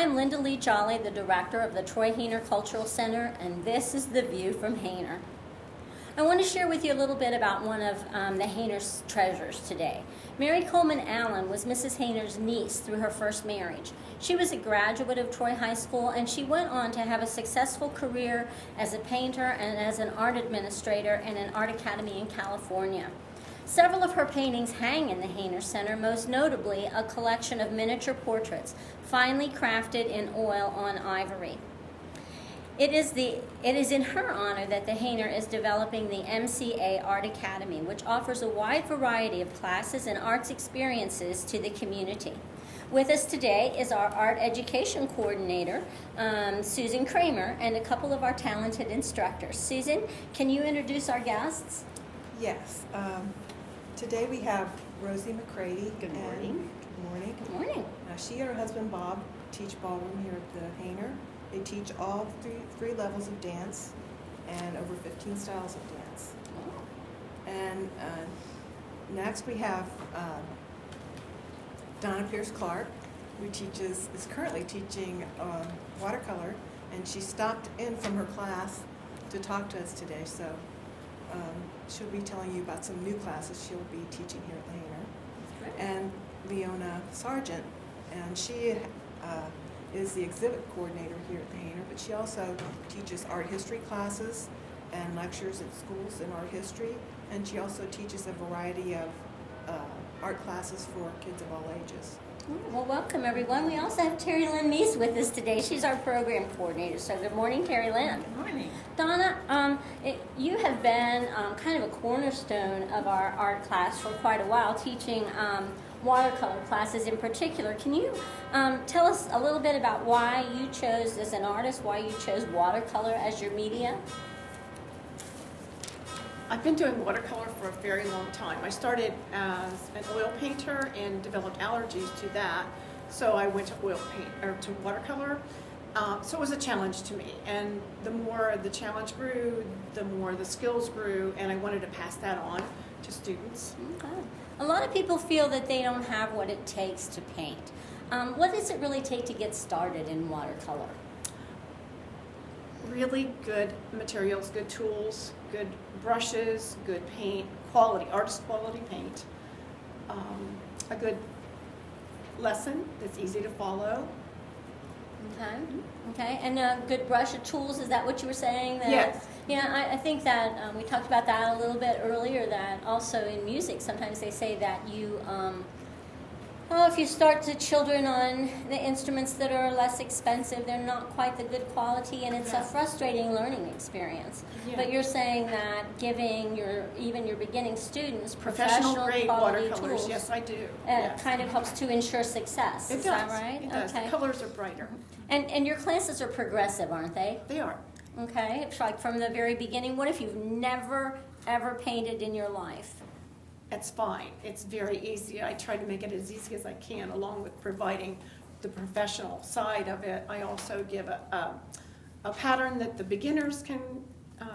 I'm Linda Lee Jolly, the director of the Troy Hayner Cultural Center, and this is The View from Hayner. I want to share with you a little bit about one of the Hayner's treasures today. Mary Coleman Allen was Mrs. Hayner's niece through her first marriage. She was a graduate of Troy High School, and she went on to have a successful career as a painter and as an art administrator in an art academy in California. Several of her paintings hang in the Hayner Center, most notably a collection of miniature portraits, finely crafted in oil on ivory. It is in her honor that the Hayner is developing the MCA Art Academy, which offers a wide variety of classes and arts experiences to the community. With us today is our art education coordinator, Susan Kramer, and a couple of our talented instructors. Susan, can you introduce our guests? Yes. Today we have Rosie McCrady. Good morning. Good morning. Good morning. She and her husband Bob teach ballroom here at the Hayner. They teach all three levels of dance and over 15 styles of dance. Oh. And next we have Donna Pierce-Clark, who is currently teaching watercolor, and she stopped in from her class to talk to us today. So she'll be telling you about some new classes she'll be teaching here at the Hayner. And Leona Sargent, and she is the exhibit coordinator here at the Hayner, but she also teaches art history classes and lectures at schools in art history, and she also teaches a variety of art classes for kids of all ages. Well, welcome everyone. We also have Terry Lynn Meese with us today. She's our program coordinator. So good morning, Terry Lynn. Good morning. Donna, you have been kind of a cornerstone of our art class for quite a while, teaching watercolor classes in particular. Can you tell us a little bit about why you chose, as an artist, why you chose watercolor as your media? I've been doing watercolor for a very long time. I started as an oil painter and developed allergies to that, so I went to to watercolor. So it was a challenge to me, and the more the challenge grew, the more the skills grew, and I wanted to pass that on to students. Okay. A lot of people feel that they don't have what it takes to paint. What does it really take to get started in watercolor? Really good materials, good tools, good brushes, good paint, quality, artist quality paint, a good lesson that's easy to follow. Okay. Okay. And good brush of tools. Is that what you were saying? That, Yes. Yeah. I think that we talked about that a little bit earlier. That also in music, sometimes they say that you, if you start the children on the instruments that are less expensive, they're not quite the good quality, and it's a frustrating learning experience. Yeah. But you're saying that giving even your beginning students Professional grade quality watercolors, tools, yes I do. kind of helps to ensure success. It Is does. that right? It does. Okay. The colors are brighter. And your classes are progressive, aren't they? They are. Okay, it's like from the very beginning. What if you've never, ever painted in your life? It's fine. It's very easy. I try to make it as easy as I can, along with providing the professional side of it. I also give a pattern that the beginners can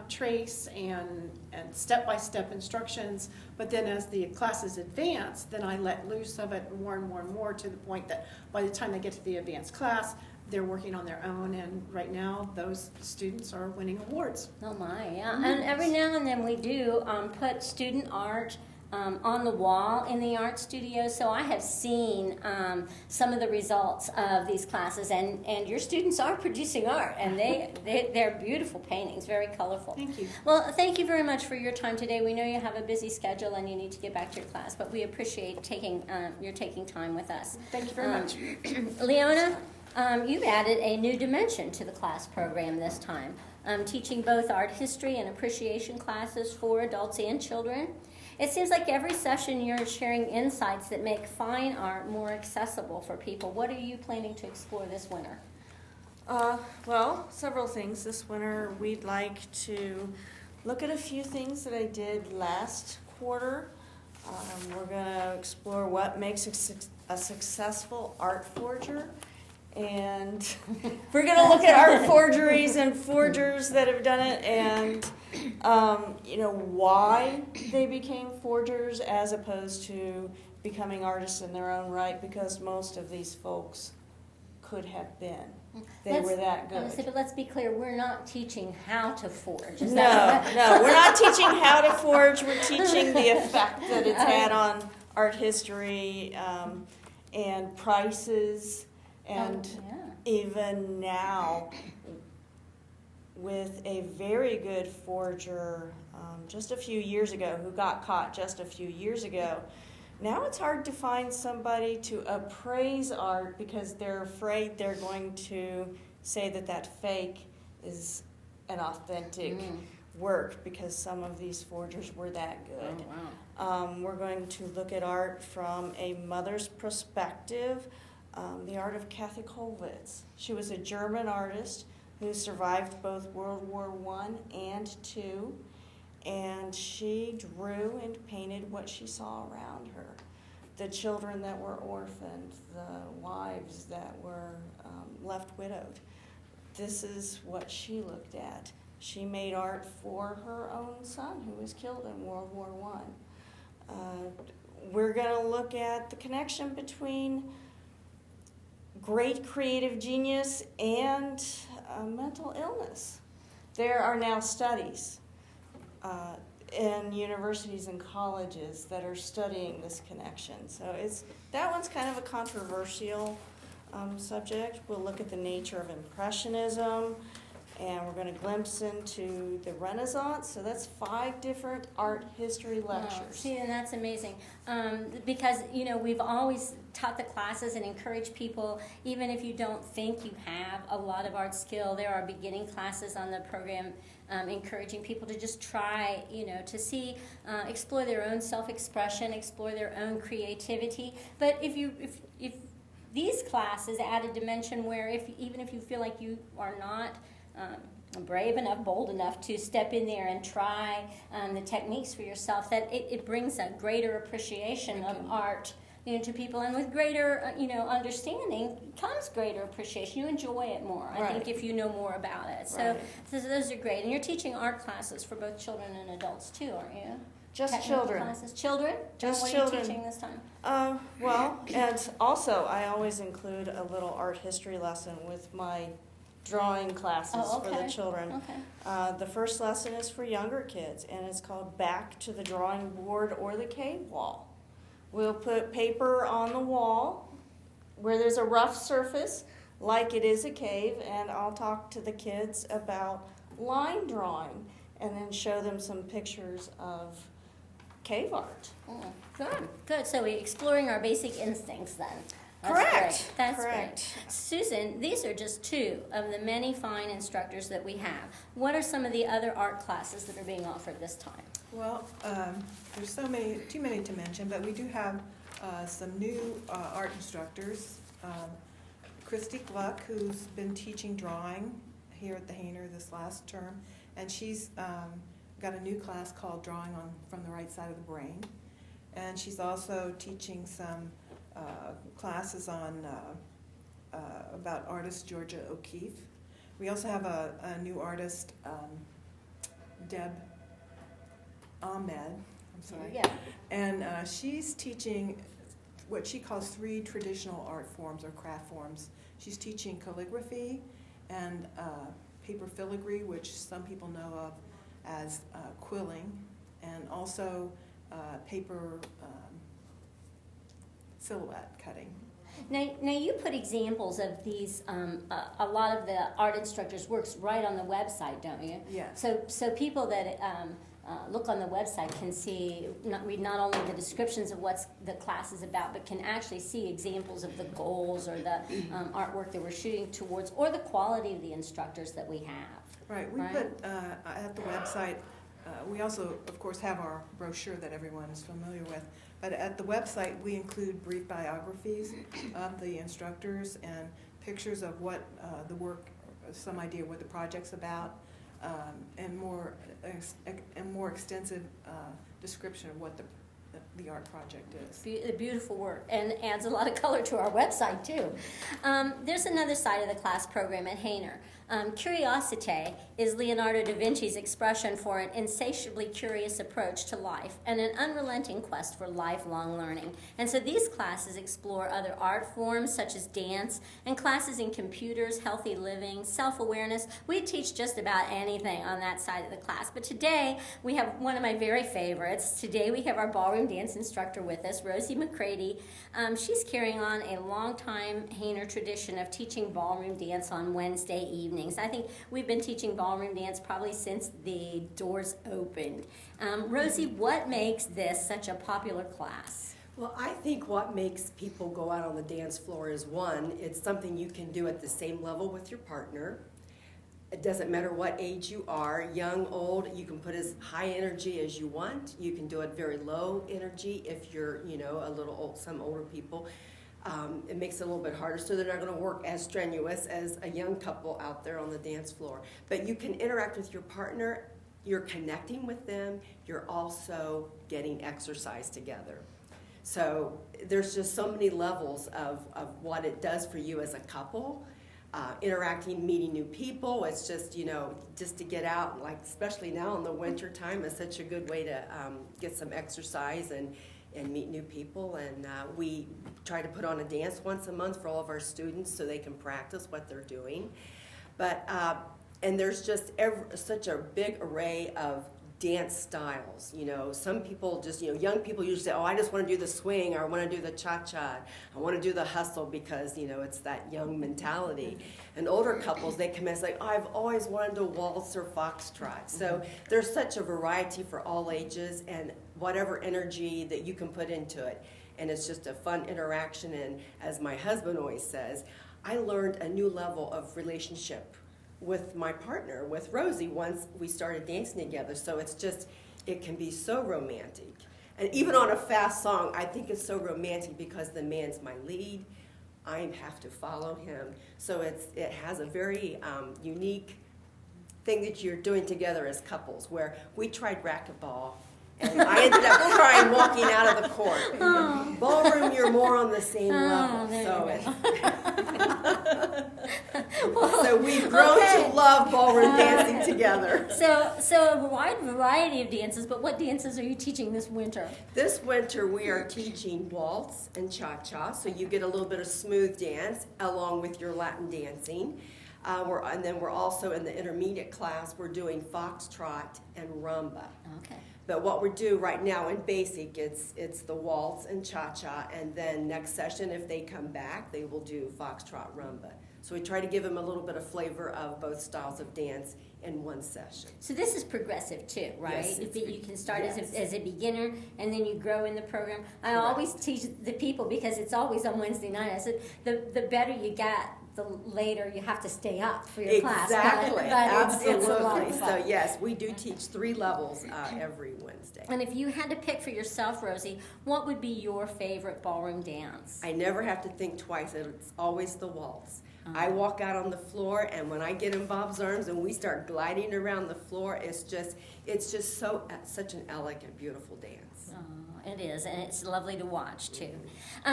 trace and step-by-step instructions, but then as the classes advance, then I let loose of it more and more and more, to the point that by the time they get to the advanced class, they're working on their own, and right now those students are winning awards. Oh my, yeah. And every now and then we do put student art on the wall in the art studio, so I have seen some of the results of these classes, and your students are producing art, and they're beautiful paintings, very colorful. Thank you. Well, thank you very much for your time today. We know you have a busy schedule and you need to get back to your class, but we appreciate your taking time with us. Thank you very much. Leona, you've added a new dimension to the class program this time, teaching both art history and appreciation classes for adults and children. It seems like every session you're sharing insights that make fine art more accessible for people. What are you planning to explore this winter? Well, several things this winter. We'd like to look at a few things that I did last quarter. We're going to explore what makes a successful art forger. And we're going to look at art forgeries and forgers that have done it, and why they became forgers as opposed to becoming artists in their own right, because most of these folks could have been. They Let's- were that I was gonna say, good. but let's be clear, we're not teaching how to forge. Is No, that no, we're not teaching how to forge. We're teaching the effect that it's had on art history, and prices, and yeah. even now, with a very good forger just a few years ago, who got caught just a few years ago, now it's hard to find somebody to appraise art because they're afraid they're going to say that that fake is an authentic work because some of these forgers were that good. Oh, wow. We're going to look at art from a mother's perspective, the art of Kathy Kollwitz. She was a German artist who survived both World War I and II, and she drew and painted what she saw around her. The children that were orphaned, the wives that were left widowed. This is what she looked at. She made art for her own son who was killed in World War I. We're going to look at the connection between great creative genius and mental illness. There are now studies in universities and colleges that are studying this connection. So that one's kind of a controversial subject. We'll look at the nature of Impressionism, and we're going to glimpse into the Renaissance. So that's 5 different art history lectures. Wow. See, and that's amazing because, we've always taught the classes and encouraged people, even if you don't think you have a lot of art skill, there are beginning classes on the program encouraging people to just try, to see, explore their own self-expression, explore their own creativity. But if these classes add a dimension where even if you feel like you are not brave enough, bold enough to step in there and try the techniques for yourself, that it brings a greater appreciation of art, to people, and with greater, understanding comes greater appreciation. You enjoy it more, I think, if you know more about it. So, so those are great. And you're teaching art classes for both children and adults too, aren't you? Just Technical children. Classes. Children? Just what children. are you teaching this time? Well, and also I always include a little art history lesson with my drawing classes for the children. Okay. The first lesson is for younger kids, and it's called Back to the Drawing Board or the Cave Wall. We'll put paper on the wall where there's a rough surface, like it is a cave, and I'll talk to the kids about line drawing and then show them some pictures of cave art. Good. So we're exploring our basic instincts then. That's Correct. Great. That's Correct. great. Susan, these are just 2 of the many fine instructors that we have. What are some of the other art classes that are being offered this time? Well, there's too many to mention, but we do have some new art instructors. Christy Gluck, who's been teaching drawing here at the Hayner this last term, and she's got a new class called Drawing from the Right Side of the Brain. And she's also teaching some classes on about artist Georgia O'Keeffe. We also have a new artist, Deb Ahmed, I'm sorry. Yeah. And she's teaching what she calls 3 traditional art forms or craft forms. She's teaching calligraphy and paper filigree, which some people know of as quilling, and also paper silhouette cutting. Now you put examples of these, a lot of the art instructors' works right on the website, don't you? Yes. So people that look on the website can read not only the descriptions of what the class is about, but can actually see examples of the goals or the artwork that we're shooting towards, or the quality of the instructors that we have. Right. We put at the website. We also, of course, have our brochure that everyone is familiar with. But at the website, we include brief biographies of the instructors and pictures of what the work, some idea what the project's about, and more extensive description of what the art project is. Beautiful work, and adds a lot of color to our website too. There's another side of the class program at Hayner. Curiosité is Leonardo da Vinci's expression for an insatiably curious approach to life and an unrelenting quest for lifelong learning. And so these classes explore other art forms such as dance and classes in computers, healthy living, self-awareness. We teach just about anything on that side of the class. But today we have one of my very favorites. Today we have our ballroom dance instructor with us, Rosie McCready. She's carrying on a long-time Hayner tradition of teaching ballroom dance on Wednesday evenings. I think we've been teaching ballroom dance probably since the doors opened. Rosie, what makes this such a popular class? Well, I think what makes people go out on the dance floor is, one, it's something you can do at the same level with your partner. It doesn't matter what age you are, young, old, you can put as high energy as you want. You can do it very low energy if you're, a little old, some older people. It makes it a little bit harder, so they're not going to work as strenuous as a young couple out there on the dance floor. But you can interact with your partner, you're connecting with them, you're also getting exercise together. So there's just so many levels of what it does for you as a couple. Interacting, meeting new people, it's just, just to get out, like especially now in the winter time, is such a good way to get some exercise and meet new people. And we try to put on a dance once a month for all of our students so they can practice what they're doing. But and there's just such a big array of dance styles. Some people just, young people usually say, oh, I just want to do the swing, or I want to do the cha-cha, I want to do the hustle, because, it's that young mentality. And older couples, they come in and say, oh, I've always wanted to waltz or foxtrot. So there's such a variety for all ages and whatever energy that you can put into it. And it's just a fun interaction. And as my husband always says, I learned a new level of relationship with my partner, with Rosie, once we started dancing together. So it can be so romantic. And even on a fast song, I think it's so romantic because the man's my lead. I have to follow him. So it has a very unique thing that you're doing together as couples, where we tried racquetball, and I ended up crying walking out of the court. Oh. Ballroom, you're more on the same level. So we've grown to love ballroom dancing together. So a wide variety of dances, but what dances are you teaching this winter? This winter we are teaching waltz and cha-cha, so you get a little bit of smooth dance along with your Latin dancing. And then we're also in the intermediate class, we're doing foxtrot and rumba. Okay. But what we do right now in basic, it's the waltz and cha-cha, and then next session, if they come back, they will do foxtrot rumba. So we try to give them a little bit of flavor of both styles of dance in one session. So this is progressive too, right? Yes, You can start yes. as a beginner, and then you grow in the program. I Correct. always teach the people, because it's always on Wednesday night, I said, the better you get, the later you have to stay up for your class. Exactly, But absolutely. it's a lot of fun. So yes, we do teach 3 levels every Wednesday. And if you had to pick for yourself, Rosie, what would be your favorite ballroom dance? I never have to think twice. It's always the waltz. I walk out on the floor, and when I get in Bob's arms and we start gliding around the floor, it's just such an elegant, beautiful dance. Oh, it is, and it's lovely to watch too.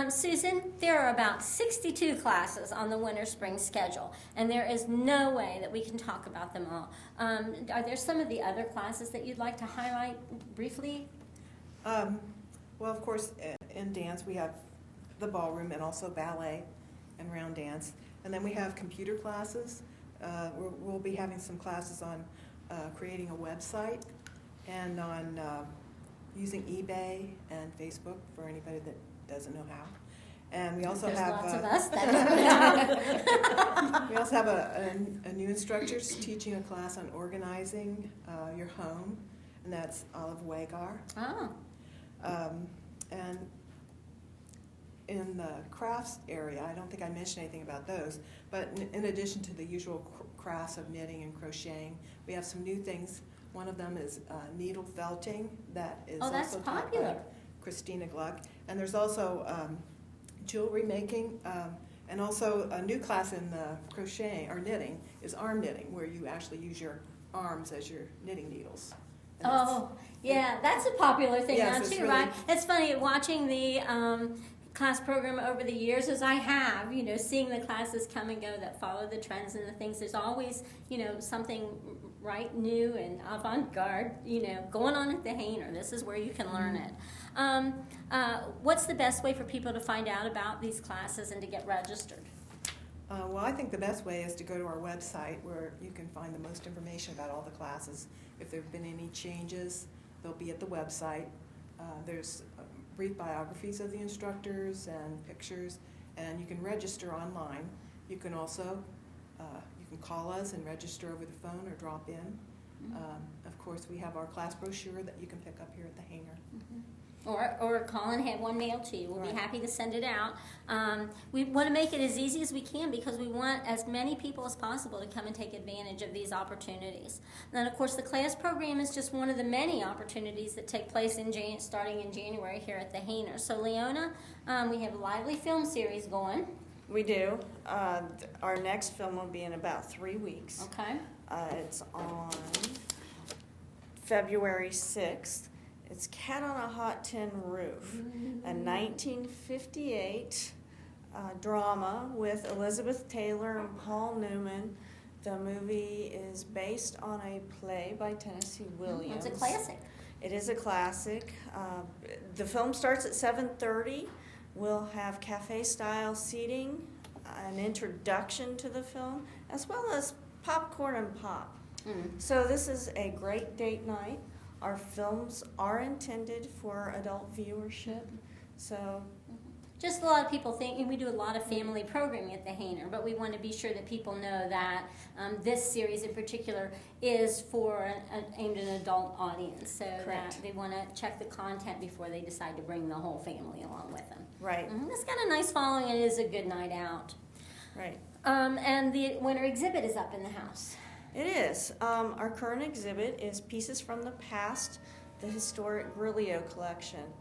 Susan, there are about 62 classes on the winter-spring schedule, and there is no way that we can talk about them all. Are there some of the other classes that you'd like to highlight briefly? Well, of course, in dance we have the ballroom and also ballet and round dance. And then we have computer classes. We'll be having some classes on creating a website and on using eBay and Facebook for anybody that doesn't know how. And we also There's have lots of us that we also have a new instructor teaching a class on organizing your home, and that's Olive Wagar. Oh. And in the crafts area, I don't think I mentioned anything about those, but in addition to the usual crafts of knitting and crocheting, we have some new things. One of them is needle felting that is that's also taught popular. by Christina Gluck. And there's also jewelry making, and also a new class in crocheting or knitting is arm knitting, where you actually use your arms as your knitting needles. And Oh, yeah, that's a popular thing Yes, now it's too, really- right? It's funny watching the class program over the years, as I have, you know, seeing the classes come and go that follow the trends and the things, there's always, you know, something right, new, and avant-garde, you know, going on at the Hayner. This is where you can learn it. What's the best way for people to find out about these classes and to get registered? Well, I think the best way is to go to our website where you can find the most information about all the classes. If there have been any changes, they'll be at the website. There's brief biographies of the instructors and pictures, and you can register online. You can also you can call us and register over the phone or drop in. Of course, we have our class brochure that you can pick up here at the Hayner. Or call and have one mailed to you. We'll be happy to send it out. We want to make it as easy as we can because we want as many people as possible to come and take advantage of these opportunities. And then, of course, the class program is just one of the many opportunities that take place starting in January here at the Hayner. So, Leona, we have a lively film series going. We do. Our next film will be in about 3 weeks. Okay. It's on February 6th. It's Cat on a Hot Tin Roof, a 1958 drama with Elizabeth Taylor and Paul Newman. The movie is based on a play by Tennessee Williams. It's a classic. It is a classic. The film starts at 7:30. We'll have cafe-style seating, an introduction to the film, as well as popcorn and pop. So this is a great date night. Our films are intended for adult viewership, so. Just a lot of people think, and we do a lot of family programming at the Hayner, but we want to be sure that people know that this series in particular is for aimed at an adult audience, so Correct. that they want to check the content before they decide to bring the whole family along with them. Right, It's got a nice following, and it is a good night out. right. And the winter exhibit is up in the house. It is. Our current exhibit is Pieces from the Past, the historic Grillo collection.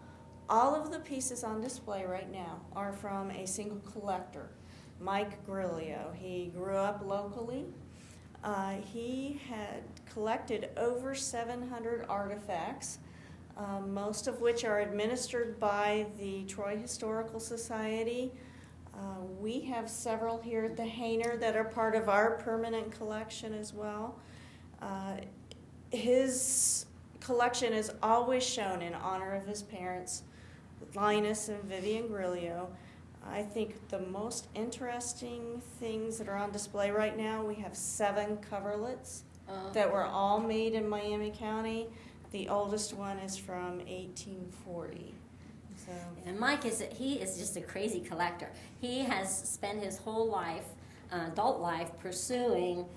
All of the pieces on display right now are from a single collector, Mike Grillo. He grew up locally. He had collected over 700 artifacts, most of which are administered by the Troy Historical Society. We have several here at the Hayner that are part of our permanent collection as well. His collection is always shown in honor of his parents, Linus and Vivian Grillo. I think the most interesting things that are on display right now, we have 7 coverlets that were all made in Miami County. The oldest one is from 1840. So. And Mike is just a crazy collector. He has spent his whole life, adult life, pursuing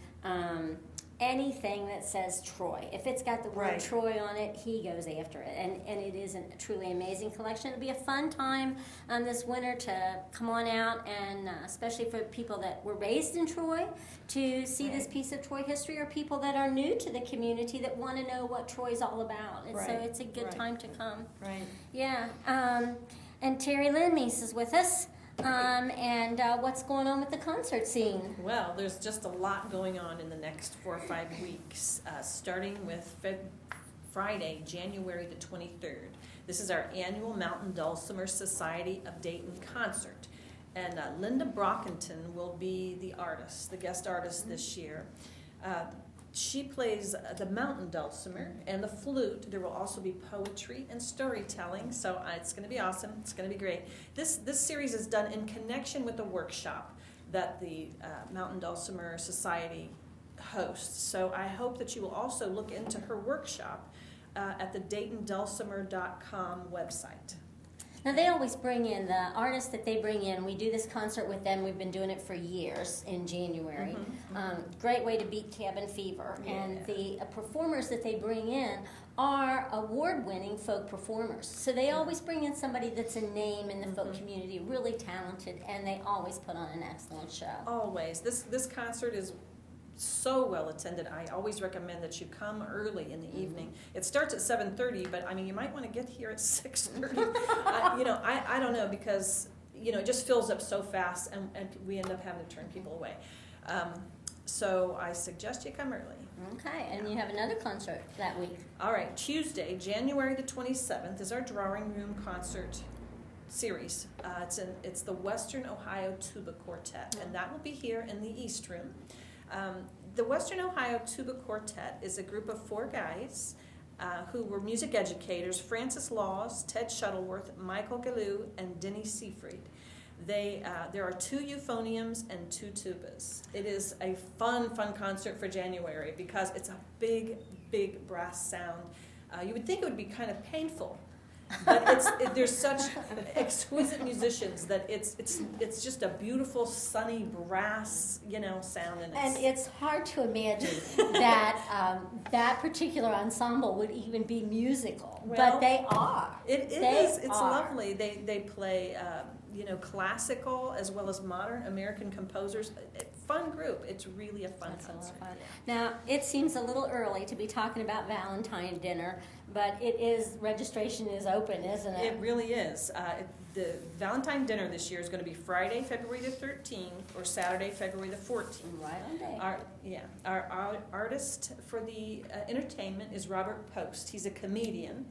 anything that says Troy. If it's got the word Right. Troy on it, he goes after it. And it is a truly amazing collection. It'll be a fun time this winter to come on out, and especially for people that were raised in Troy, to see this piece of Troy history, or people that are new to the community that want to know what Troy's all about. And so Right. it's a good Right. time to come. Right. Yeah, and Terry Lynn Meese is with us. And what's going on with the concert scene? Well, there's just a lot going on in the next 4 or 5 weeks, starting with Friday, January the 23rd. This is our annual Mountain Dulcimer Society of Dayton concert. And Linda Brockington will be the guest artist this year. She plays the mountain dulcimer and the flute. There will also be poetry and storytelling, so it's going to be awesome. It's going to be great. This series is done in connection with a workshop that the Mountain Dulcimer Society hosts. So I hope that you will also look into her workshop at the DaytonDulcimer.com website. Now, they always bring in the artists that they bring in. We do this concert with them. We've been doing it for years in January. Great way to beat cabin fever. Yeah. And the performers that they bring in are award-winning folk performers. So they always bring in somebody that's a name in the folk community, really talented, and they always put on an excellent show. Always. This concert is so well attended. I always recommend that you come early in the evening. It starts at 7:30, but I mean, you might want to get here at 6:30. I don't know, because it just fills up so fast, and we end up having to turn people away. So I suggest you come early. Okay, and you have another concert that week. All right, Tuesday, January the 27th is our drawing room concert series. It's the Western Ohio Tuba Quartet, and that will be here in the East Room. The Western Ohio Tuba Quartet is a group of 4 guys who were music educators: Francis Laws, Ted Shuttleworth, Michael Galou, and Denny Seafried. There are 2 euphoniums and 2 tubas. It is a fun concert for January because it's a big brass sound. You would think it would be kind of painful, but there's such exquisite musicians that it's just a beautiful sunny brass sound, And it's hard to imagine that that particular ensemble would even be musical, but they are. It is. They It's are. lovely. They play classical as well as modern American composers. Fun group. It's really a fun That's a lot of concert. fun. Now, it seems a little early to be talking about Valentine dinner, but registration is open, isn't it? It really is. The Valentine dinner this year is going to be Friday, February the 13th, or Saturday, February the 14th. Right on day. Our artist for the entertainment is Robert Post. He's a comedian,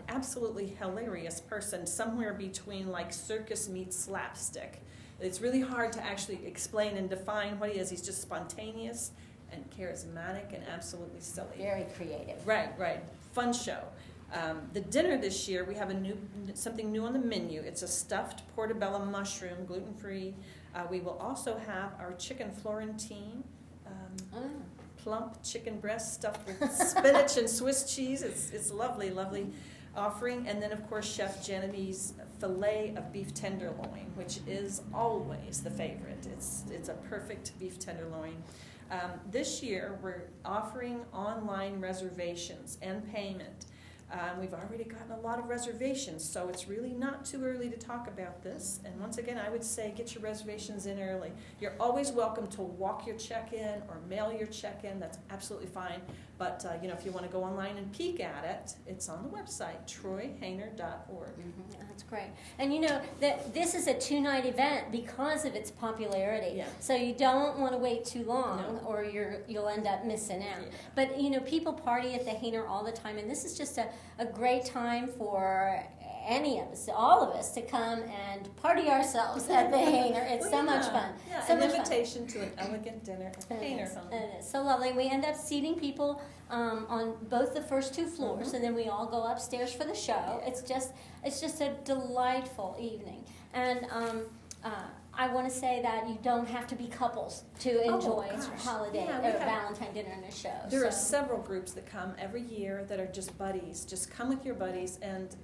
absolutely hilarious person, somewhere between like circus meets slapstick. It's really hard to actually explain and define what he is. He's just spontaneous and charismatic and absolutely silly. Very creative. Right. Fun show. The dinner this year, we have something new on the menu. It's a stuffed portobello mushroom, gluten-free. We will also have our chicken Florentine, plump chicken breast stuffed with spinach and Swiss cheese. It's lovely offering. And then, of course, Chef Genevieve's filet of beef tenderloin, which is always the favorite. It's a perfect beef tenderloin. This year, we're offering online reservations and payment. We've already gotten a lot of reservations, so it's really not too early to talk about this. And once again, I would say get your reservations in early. You're always welcome to walk your check-in or mail your check-in. That's absolutely fine. But if you want to go online and peek at it, it's on the website, troyhayner.org. That's great. And that this is a 2-night event because of its popularity. Yeah. So you don't want to wait too long, No. or you'll end up missing out. Yeah. But people party at the Hayner all the time, and this is just a great time for any of us, all of us, to come and party ourselves at the Hayner. It's so much fun. Yeah, So an much fun. invitation to an elegant dinner at Hayner home. It is so lovely. We end up seating people on both the first 2 floors, and then we all go upstairs for the show. It's just a delightful evening, and I want to say that you don't have to be couples to enjoy holiday Yeah, or we have- Valentine dinner and a show. There are so. several groups that come every year that are just buddies. Just come with your buddies and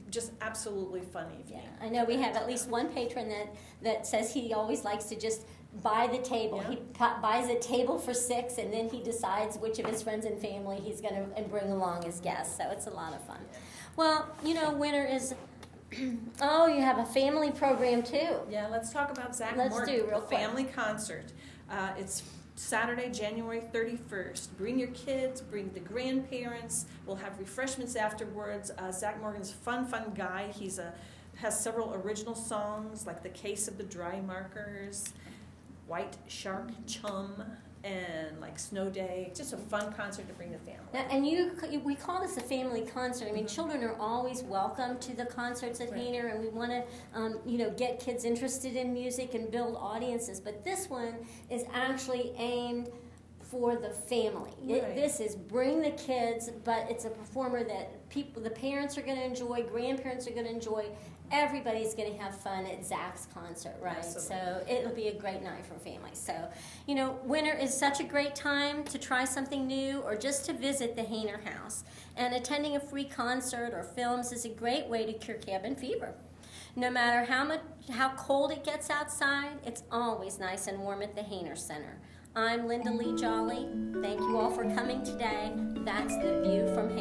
just absolutely fun evening. Yeah, I know we have at least one patron that says he always likes to just buy the table. Yeah. He buys a table for 6, and then he decides which of his friends and family he's going to bring along as guests. So it's a lot of fun. Well, winter is. Oh, you have a family program too. Yeah, let's talk about Zach Let's Morton, do real the quick. family concert. It's Saturday, January 31st. Bring your kids, bring the grandparents. We'll have refreshments afterwards. Zach Morgan's fun guy. Has several original songs like The Case of the Dry Markers, White Shark Chum, and like Snow Day. Just a fun concert to bring the family. Now, and we call this a family concert. I mean, children are always welcome to the concerts at Right. Hayner, and we want to, get kids interested in music and build audiences. But this one is actually aimed for the family. Right. This is bring the kids, but it's a performer that the parents are going to enjoy, grandparents are going to enjoy. Everybody's going to have fun at Zach's concert, right? Absolutely. So it'll be a great night for families. So, winter is such a great time to try something new or just to visit the Hayner House. And attending a free concert or films is a great way to cure cabin fever. No matter how cold it gets outside, it's always nice and warm at the Hayner Center. I'm Linda Lee Jolly. Thank you all for coming today. That's The View from